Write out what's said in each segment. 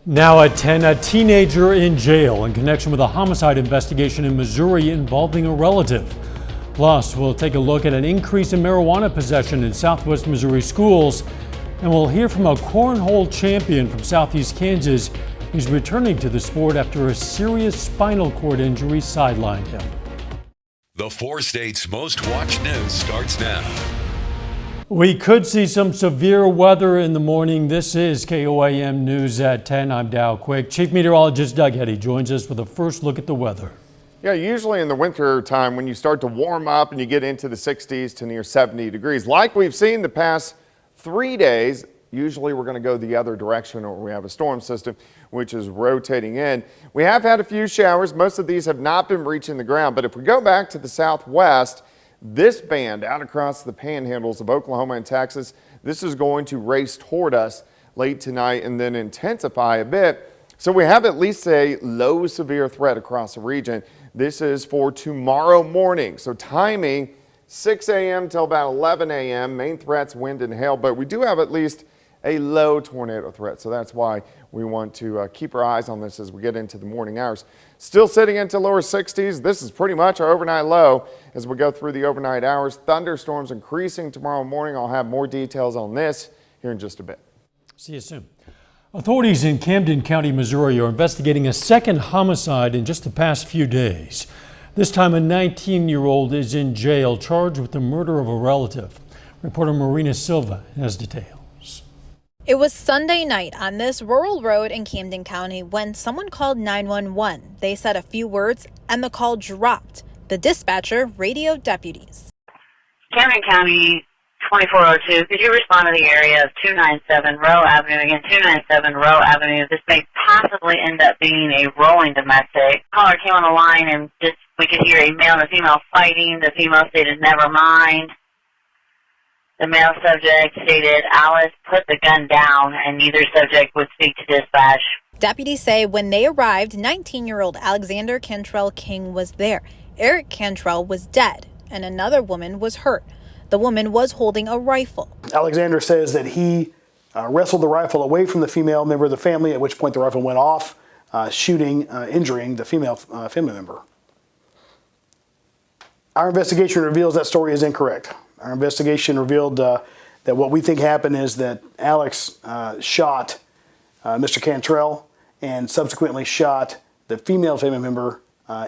Now at 10, a teenager in jail in connection with a homicide investigation in Missouri involving a relative. Plus, we'll take a look at an increase in marijuana possession in southwest Missouri schools. And we'll hear from a cornhole champion from southeast Kansas who's returning to the sport after a serious spinal cord injury sidelined him. The 4 states' most watched news starts now. We could see some severe weather in the morning. This is KOAM News at 10. I'm Dow Quick. Chief Meteorologist Doug Heddy joins us with a first look at the weather. Yeah, usually in the winter time when you start to warm up and you get into the 60s to near 70 degrees, like we've seen the past 3 days, usually we're going to go the other direction, or we have a storm system which is rotating in. We have had a few showers. Most of these have not been reaching the ground, but if we go back to the southwest, this band out across the panhandles of Oklahoma and Texas, this is going to race toward us late tonight and then intensify a bit. So we have at least a low severe threat across the region. This is for tomorrow morning. So timing 6 a.m. till about 11 a.m. Main threats, wind and hail, but we do have at least a low tornado threat. So that's why we want to keep our eyes on this as we get into the morning hours. Still sitting into lower 60s. This is pretty much our overnight low as we go through the overnight hours. Thunderstorms increasing tomorrow morning. I'll have more details on this here in just a bit. See you soon. Authorities in Camden County, Missouri are investigating a second homicide in just the past few days. This time a 19-year-old is in jail charged with the murder of a relative. Reporter Marina Silva has details. It was Sunday night on this rural road in Camden County when someone called 911. They said a few words and the call dropped. The dispatcher radioed deputies. Camden County 2402, could you respond to the area of 297 Rowe Avenue? Again, 297 Rowe Avenue. This may possibly end up being a rolling domestic. Caller came on the line and we could hear a male and a female fighting. The female stated, "Never mind." The male subject stated, "Alice, put the gun down," and neither subject would speak to dispatch. Deputies say when they arrived, 19-year-old Alexander Cantrell King was there. Eric Cantrell was dead, and another woman was hurt. The woman was holding a rifle. Alexander says that he wrestled the rifle away from the female member of the family, at which point the rifle went off, injuring the female family member. Our investigation reveals that story is incorrect. Our investigation revealed that what we think happened is that Alex shot Mr. Cantrell and subsequently shot the female family member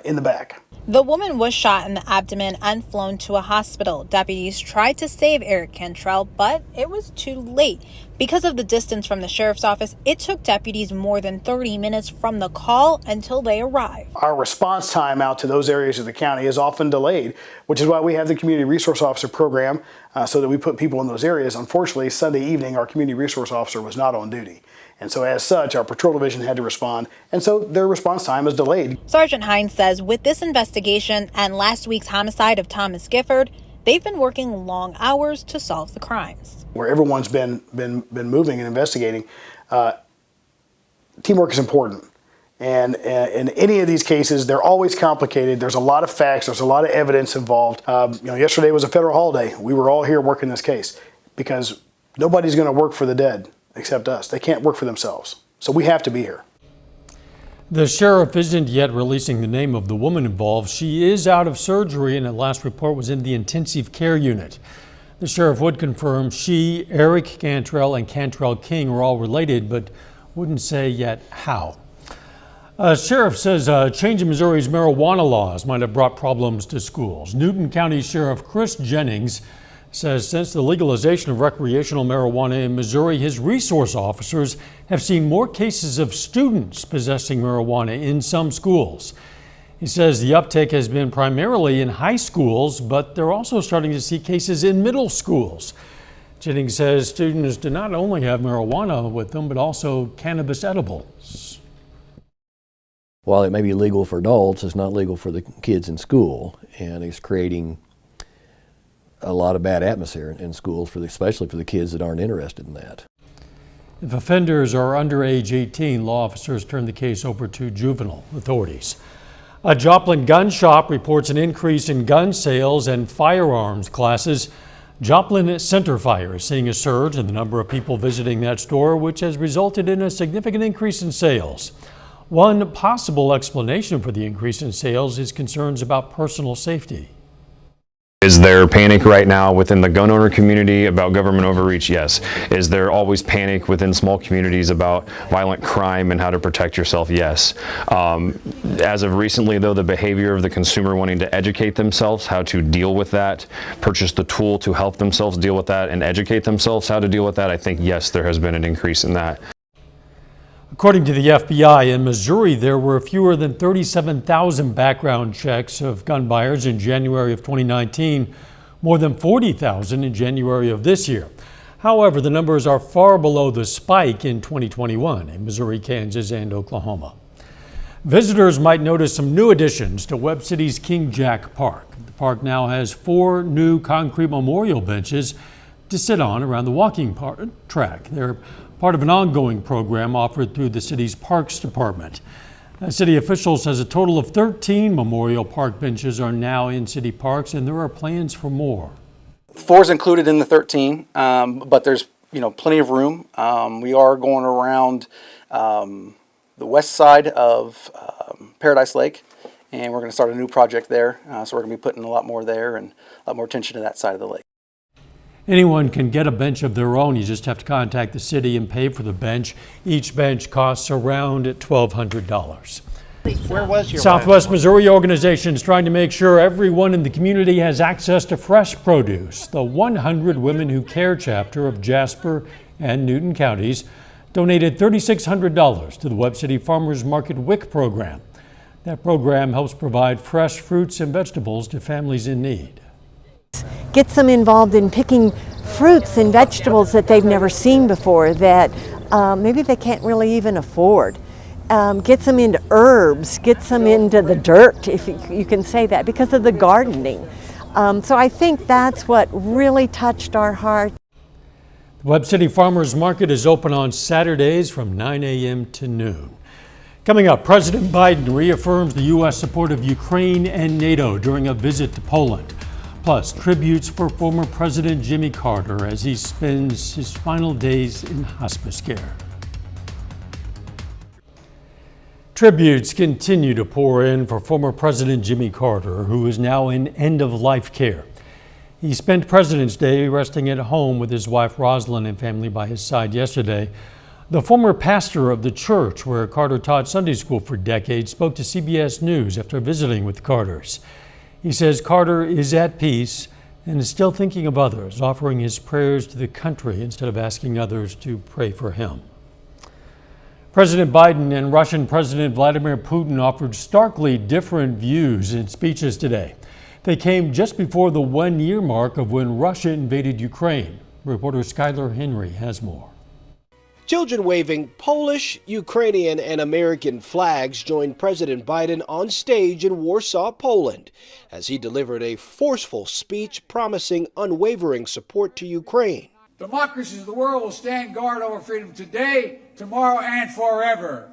in the back. The woman was shot in the abdomen and flown to a hospital. Deputies tried to save Eric Cantrell, but it was too late. Because of the distance from the sheriff's office, it took deputies more than 30 minutes from the call until they arrived. Our response time out to those areas of the county is often delayed, which is why we have the Community Resource Officer program so that we put people in those areas. Unfortunately, Sunday evening, our Community Resource Officer was not on duty. And so as such, our patrol division had to respond, and so their response time is delayed. Sergeant Hines says with this investigation and last week's homicide of Thomas Gifford, they've been working long hours to solve the crimes. Where everyone's been moving and investigating, teamwork is important. And in any of these cases, they're always complicated. There's a lot of facts. There's a lot of evidence involved. Yesterday was a federal holiday. We were all here working this case because nobody's going to work for the dead except us. They can't work for themselves. So we have to be here. The sheriff isn't yet releasing the name of the woman involved. She is out of surgery and at last report was in the intensive care unit. The sheriff would confirm she, Eric Cantrell, and Cantrell King are all related, but wouldn't say yet how. Sheriff says a change in Missouri's marijuana laws might have brought problems to schools. Newton County Sheriff Chris Jennings says since the legalization of recreational marijuana in Missouri, his resource officers have seen more cases of students possessing marijuana in some schools. He says the uptake has been primarily in high schools, but they're also starting to see cases in middle schools. Jennings says students do not only have marijuana with them, but also cannabis edibles. While it may be legal for adults, it's not legal for the kids in school, and it's creating a lot of bad atmosphere in schools, especially for the kids that aren't interested in that. If offenders are under age 18, law officers turn the case over to juvenile authorities. A Joplin gun shop reports an increase in gun sales and firearms classes. Joplin Center Fire is seeing a surge in the number of people visiting that store, which has resulted in a significant increase in sales. One possible explanation for the increase in sales is concerns about personal safety. Is there panic right now within the gun owner community about government overreach? Yes. Is there always panic within small communities about violent crime and how to protect yourself? Yes. As of recently, though, the behavior of the consumer wanting to educate themselves how to deal with that, purchase the tool to help themselves deal with that, and educate themselves how to deal with that, I think, yes, there has been an increase in that. According to the FBI, in Missouri, there were fewer than 37,000 background checks of gun buyers in January of 2019, more than 40,000 in January of this year. However, the numbers are far below the spike in 2021 in Missouri, Kansas, and Oklahoma. Visitors might notice some new additions to Webb City's King Jack Park. The park now has 4 new concrete memorial benches to sit on around the walking track. They're part of an ongoing program offered through the city's Parks Department. City officials says a total of 13 memorial park benches are now in city parks, and there are plans for more. 4 is included in the 13, but there's plenty of room. We are going around the west side of Paradise Lake, and we're going to start a new project there. So we're going to be putting a lot more there and a lot more attention to that side of the lake. Anyone can get a bench of their own. You just have to contact the city and pay for the bench. Each bench costs around $1,200. Where was your Southwest Missouri organization is trying to make sure everyone in the community has access to fresh produce. The 100 Women Who Care chapter of Jasper and Newton counties donated $3,600 to the Webb City Farmers Market WIC program. That program helps provide fresh fruits and vegetables to families in need. Gets them involved in picking fruits and vegetables that they've never seen before, that maybe they can't really even afford. Gets them into herbs, gets them into the dirt, if you can say that, because of the gardening. So I think that's what really touched our heart. The Webb City Farmers Market is open on Saturdays from 9 a.m. to noon. Coming up, President Biden reaffirms the U.S. support of Ukraine and NATO during a visit to Poland. Plus, tributes for former President Jimmy Carter as he spends his final days in hospice care. Tributes continue to pour in for former President Jimmy Carter, who is now in end-of-life care. He spent President's Day resting at home with his wife Rosalind and family by his side yesterday. The former pastor of the church where Carter taught Sunday school for decades spoke to CBS News after visiting with Carters. He says Carter is at peace and is still thinking of others, offering his prayers to the country instead of asking others to pray for him. President Biden and Russian President Vladimir Putin offered starkly different views in speeches today. They came just before the one-year mark of when Russia invaded Ukraine. Reporter Skylar Henry has more. Children waving Polish, Ukrainian, and American flags joined President Biden on stage in Warsaw, Poland, as he delivered a forceful speech promising unwavering support to Ukraine. Democracies of the world will stand guard over freedom today, tomorrow, and forever.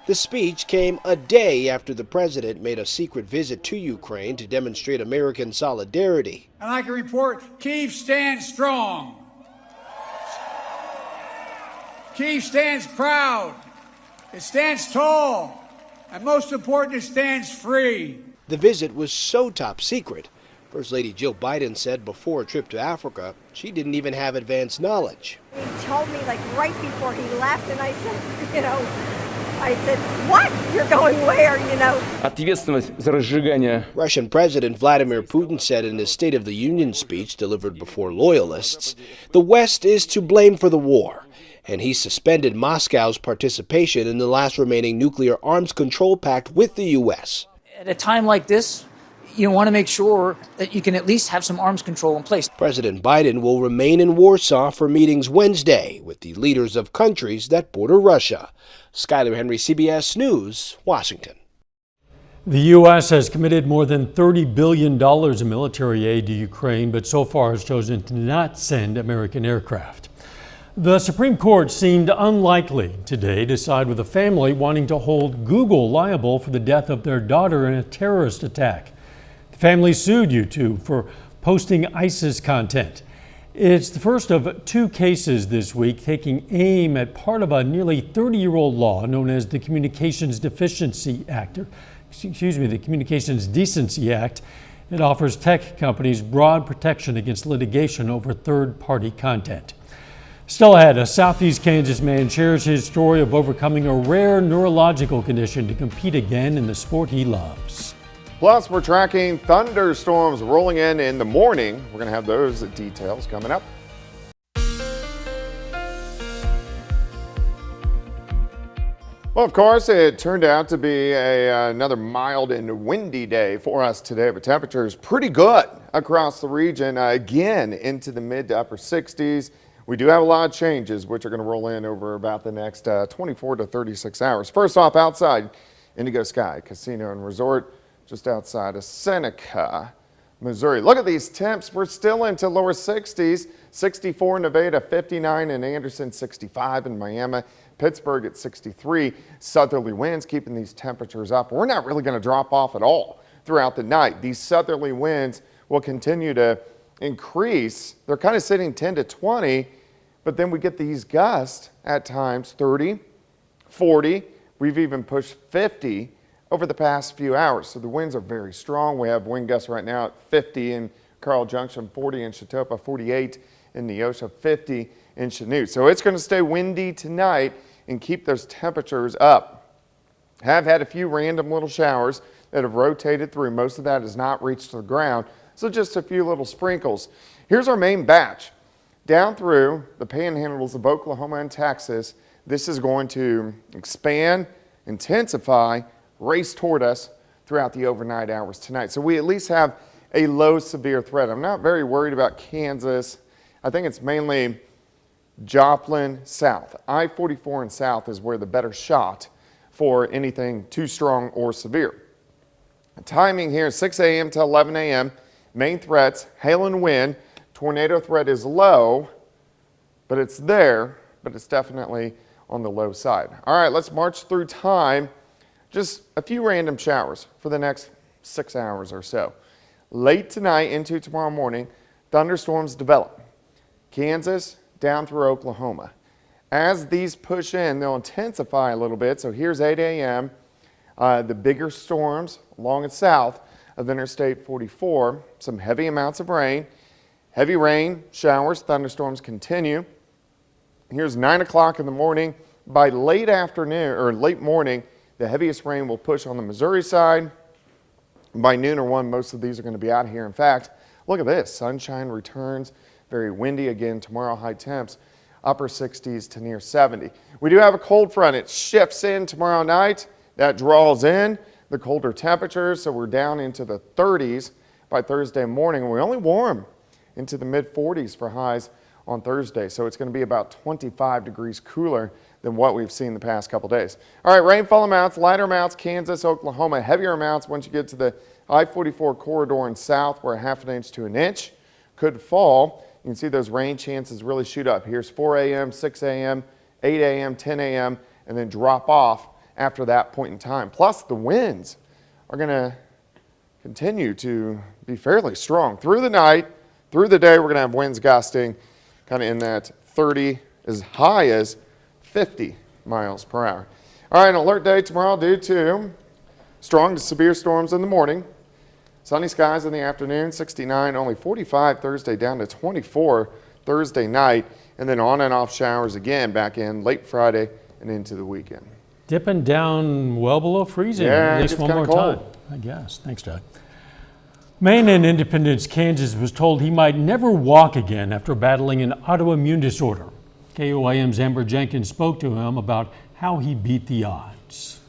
The speech came a day after the president made a secret visit to Ukraine to demonstrate American solidarity. And I can report, Kyiv stands strong. Kyiv stands proud, it stands tall, and most important, it stands free. The visit was so top secret, First Lady Jill Biden said before a trip to Africa, she didn't even have advance knowledge. He told me right before he left, and I said, what? You're going where, Russian President Vladimir Putin said in his State of the Union speech delivered before loyalists, the West is to blame for the war. And he suspended Moscow's participation in the last remaining nuclear arms control pact with the U.S. At a time like this, you want to make sure that you can at least have some arms control in place. President Biden will remain in Warsaw for meetings Wednesday with the leaders of countries that border Russia. Skylar Henry, CBS News, Washington. The U.S. has committed more than $30 billion in military aid to Ukraine, but so far has chosen to not send American aircraft. The Supreme Court seemed unlikely today to side with a family wanting to hold Google liable for the death of their daughter in a terrorist attack. The family sued YouTube for posting ISIS content. It's the first of 2 cases this week taking aim at part of a nearly 30-year-old law known as the Communications Decency Act. It offers tech companies broad protection against litigation over third-party content. Still ahead, a Southeast Kansas man shares his story of overcoming a rare neurological condition to compete again in the sport he loves. Plus, we're tracking thunderstorms rolling in the morning. We're going to have those details coming up. Well, of course, it turned out to be another mild and windy day for us today, but temperatures pretty good across the region, again into the mid to upper 60s. We do have a lot of changes, which are going to roll in over about the next 24 to 36 hours. First off, outside Indigo Sky Casino and Resort, just outside of Seneca, Missouri. Look at these temps. We're still into lower 60s. 64 in Nevada, 59 in Anderson, 65 in Miami, Pittsburgh at 63. Southerly winds keeping these temperatures up. We're not really going to drop off at all throughout the night. These southerly winds will continue to increase. They're kind of sitting 10 to 20, but then we get these gusts at times 30, 40. We've even pushed 50 over the past few hours. So the winds are very strong. We have wind gusts right now at 50 in Carl Junction, 40 in Chatopa, 48 in Neosho, 50 in Chanute. So it's going to stay windy tonight and keep those temperatures up. Have had a few random little showers that have rotated through. Most of that has not reached the ground. So just a few little sprinkles. Here's our main batch. Down through the panhandles of Oklahoma and Texas, this is going to expand, intensify, race toward us throughout the overnight hours tonight. So we at least have a low severe threat. I'm not very worried about Kansas. I think it's mainly Joplin south. I-44 and south is where the better shot for anything too strong or severe. The timing here, 6 a.m. to 11 a.m. Main threats, hail and wind. Tornado threat is low, but it's there, but it's definitely on the low side. All right, let's march through time. Just a few random showers for the next 6 hours or so. Late tonight into tomorrow morning, thunderstorms develop. Kansas down through Oklahoma. As these push in, they'll intensify a little bit. So here's 8 a.m. The bigger storms along and south of Interstate 44. Some heavy amounts of rain. Heavy rain, showers, thunderstorms continue. Here's 9 o'clock in the morning. By late afternoon or late morning, the heaviest rain will push on the Missouri side. By noon or 1, most of these are going to be out here. In fact, look at this. Sunshine returns. Very windy again tomorrow. High temps, upper 60s to near 70. We do have a cold front. It shifts in tomorrow night. That draws in the colder temperatures. So we're down into the 30s by Thursday morning. And we only warm into the mid 40s for highs on Thursday. So it's going to be about 25 degrees cooler than what we've seen the past couple days. All right, rainfall amounts, lighter amounts, Kansas, Oklahoma, heavier amounts once you get to the I-44 corridor in south where 1/2 inch to 1 inch could fall. You can see those rain chances really shoot up. Here's 4 a.m., 6 a.m., 8 a.m., 10 a.m., and then drop off after that point in time. Plus the winds are going to continue to be fairly strong through the night. Through the day, we're going to have winds gusting kind of in that 30 as high as 50 miles per hour. All right, an alert day tomorrow due to strong to severe storms in the morning. Sunny skies in the afternoon, 69, only 45 Thursday, down to 24 Thursday night, and then on and off showers again back in late Friday and into the weekend. Dipping down well below freezing at least one more time, I guess. Thanks, Doug. Man in Independence, Kansas was told he might never walk again after battling an autoimmune disorder. KOAM's Amber Jenkins spoke to him about how he beat the odds.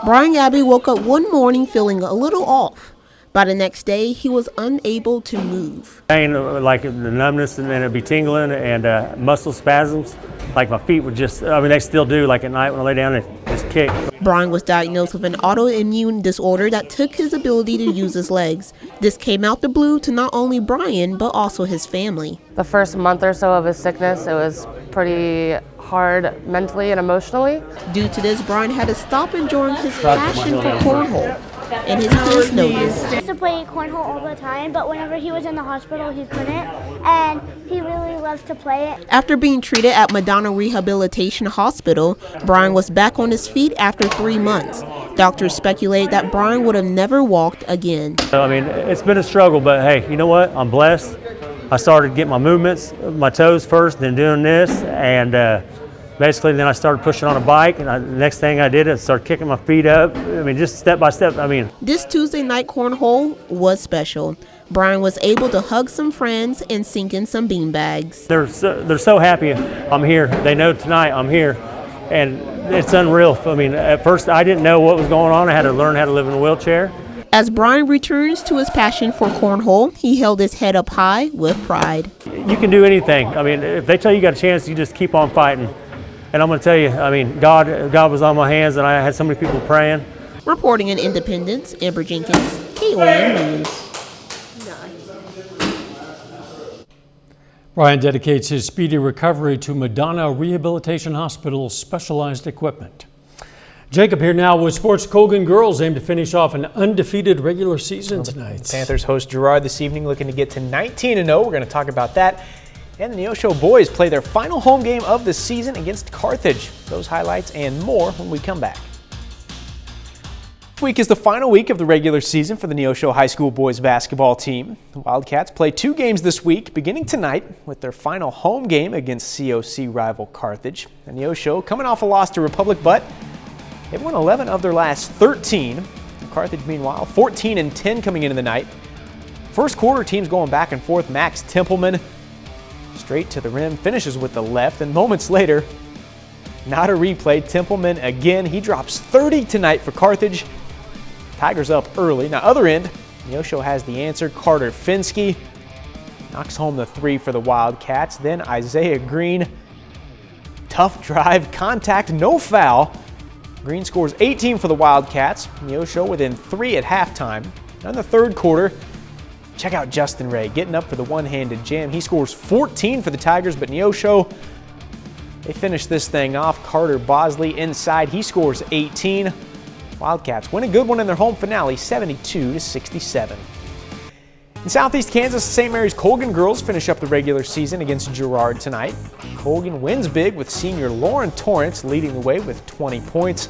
Brian Abbey woke up one morning feeling a little off. By the next day, he was unable to move. Pain, like the numbness, and then it'd be tingling and muscle spasms. Like my feet would just, they still do, like at night when I lay down and just kick. Brian was diagnosed with an autoimmune disorder that took his ability to use his legs. This came out the blue to not only Brian, but also his family. The first month or so of his sickness, it was pretty hard mentally and emotionally. Due to this, Brian had to stop enjoying his passion for cornhole. and his peers noticed. He used to play cornhole all the time, but whenever he was in the hospital, he couldn't, and he really loves to play it. After being treated at Madonna Rehabilitation Hospital, Brian was back on his feet after 3 months. Doctors speculate that Brian would have never walked again. I mean, it's been a struggle, but hey, you know what? I'm blessed. I started getting my movements, my toes first, then doing this, and basically then I started pushing on a bike, and the next thing I did is start kicking my feet up. I mean, just step by step. I mean, this Tuesday night cornhole was special. Brian was able to hug some friends and sink in some beanbags. They're so happy I'm here. They know tonight I'm here, and it's unreal. I mean, at first I didn't know what was going on. I had to learn how to live in a wheelchair. As Brian returns to his passion for cornhole, he held his head up high with pride. You can do anything. I mean, if they tell you got a chance, you just keep on fighting. And I'm going to tell you, I mean, God was on my hands, and I had so many people praying. Reporting in Independence, Amber Jenkins, KOAM News. Brian dedicates his speedy recovery to Madonna Rehabilitation Hospital's specialized equipment. Jacob here now with sports. Colgan girls aim to finish off an undefeated regular season tonight. The Panthers host Girard this evening, looking to get to 19-0. We're going to talk about that. And the Neosho boys play their final home game of the season against Carthage. Those highlights and more when we come back. This week is the final week of the regular season for the Neosho High School boys basketball team. The Wildcats play 2 games this week, beginning tonight with their final home game against COC rival Carthage. The Neosho coming off a loss to Republic, but they've won 11 of their last 13. Carthage, meanwhile, 14-10 coming into the night. First quarter, teams going back and forth. Max Templeman straight to the rim, finishes with the left, and moments later, not a replay. Templeman again, he drops 30 tonight for Carthage. Tigers up early. Now, other end, Neosho has the answer. Carter Finsky knocks home the 3 for the Wildcats. Then Isaiah Green, tough drive, contact, no foul. Green scores 18 for the Wildcats. Neosho within 3 at halftime. Now in the third quarter, check out Justin Ray getting up for the one-handed jam. He scores 14 for the Tigers, but Neosho, they finish this thing off. Carter Bosley inside, he scores 18. Wildcats win a good one in their home finale, 72-67. In Southeast Kansas, St. Mary's Colgan girls finish up the regular season against Girard tonight. Colgan wins big with senior Lauren Torrance leading the way with 20 points.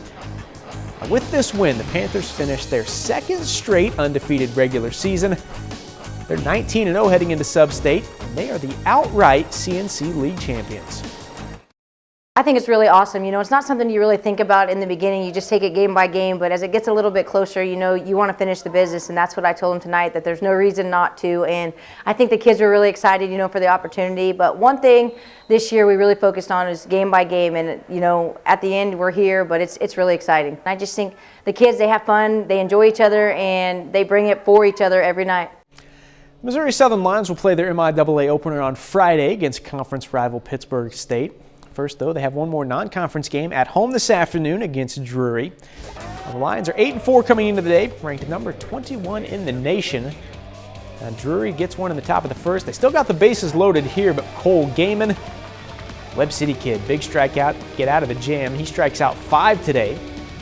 Now with this win, the Panthers finish their 2nd straight undefeated regular season. They're 19-0 heading into Sub-State, and they are the outright CNC League champions. I think it's really awesome. You know, it's not something you really think about in the beginning. You just take it game by game, but as it gets a little bit closer, you know, you want to finish the business, and that's what I told them tonight, that there's no reason not to. And I think the kids were really excited, you know, for the opportunity. But one thing this year we really focused on is game by game, and, you know, at the end we're here, but it's really exciting. I just think the kids, they have fun, they enjoy each other, and they bring it for each other every night. Missouri Southern Lions will play their MIAA opener on Friday against conference rival Pittsburgh State. First, though, they have one more non-conference game at home this afternoon against Drury. The Lions are 8-4 coming into the day, ranked number 21 in the nation. Drury gets one in the top of the first. They still got the bases loaded here, but Cole Gaiman, Webb City kid, big strikeout, get out of the jam. He strikes out 5 today.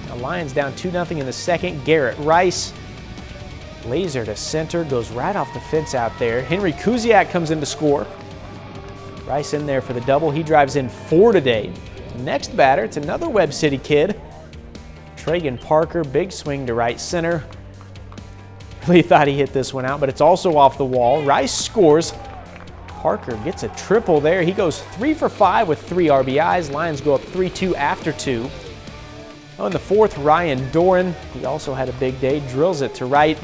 The Lions down 2-0 in the second. Garrett Rice, laser to center, goes right off the fence out there. Henry Kuziak comes in to score. Rice in there for the double. He drives in 4 today. Next batter, it's another Webb City kid. Tragan Parker, big swing to right center. Really thought he hit this one out, but it's also off the wall. Rice scores. Parker gets a triple there. He goes 3 for 5 with 3 RBIs. Lions go up 3-2 after 2. Oh, in the fourth, Ryan Doran, he also had a big day. Drills it to right.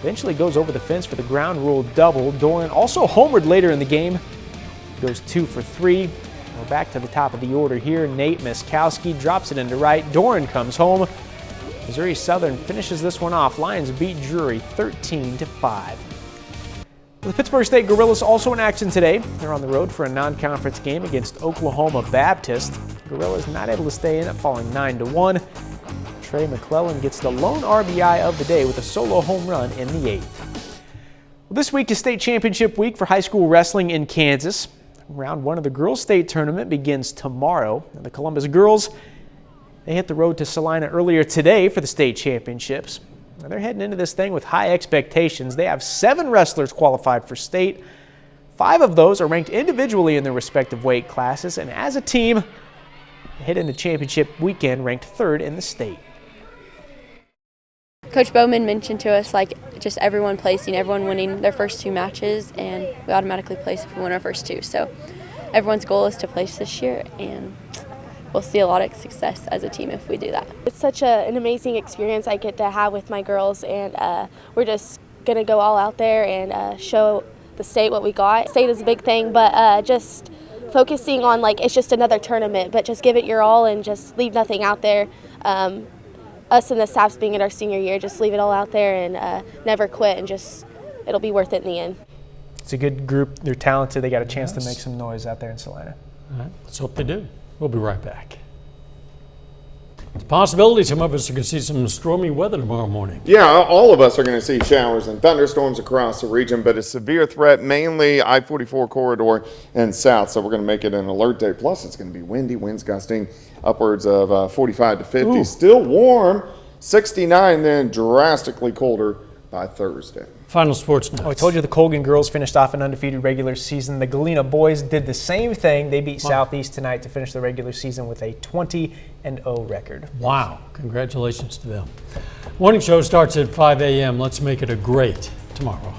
Eventually goes over the fence for the ground rule double. Doran also homered later in the game. Goes 2 for 3. We're back to the top of the order here. Nate Miskowski drops it into right. Doran comes home. Missouri Southern finishes this one off. Lions beat Drury 13-5. The Pittsburgh State Gorillas also in action today. They're on the road for a non-conference game against Oklahoma Baptist. Gorillas not able to stay in it, falling 9-1. Trey McClellan gets the lone RBI of the day with a solo home run in the 8th. Well, this week is state championship week for high school wrestling in Kansas. Round 1 of the girls' state tournament begins tomorrow. And the Columbus girls They hit the road to Salina earlier today for the state championships. Now they're heading into this thing with high expectations. They have 7 wrestlers qualified for state. 5 of those are ranked individually in their respective weight classes, and as a team, they head into championship weekend ranked 3rd in the state. Coach Bowman mentioned to us just everyone placing, everyone winning their first 2 matches, and we automatically place if we win our first 2. So everyone's goal is to place this year, and we'll see a lot of success as a team if we do that. It's such an amazing experience I get to have with my girls, and we're just going to go all out there and show the state what we got. State is a big thing, but just focusing on it's just another tournament, but just give it your all and just leave nothing out there. Us and the staffs being in our senior year, just leave it all out there and never quit, and it'll be worth it in the end. It's a good group. They're talented. They got a chance to make some noise out there in Salina. All right, let's hope they do. We'll be right back. It's a possibility some of us are going to see some stormy weather tomorrow morning. Yeah, all of us are going to see showers and thunderstorms across the region, but a severe threat, mainly I-44 corridor and south, so we're going to make it an alert day. Plus, it's going to be windy, winds gusting upwards of 45 to 50. Ooh. Still warm, 69, then drastically colder by Thursday. Final sports notes. Oh, I told you the Colgan girls finished off an undefeated regular season. The Galena boys did the same thing. They beat Southeast tonight to finish the regular season with a 20-0 record. Wow. Congratulations to them. Morning show starts at 5 a.m. Let's make it a great tomorrow.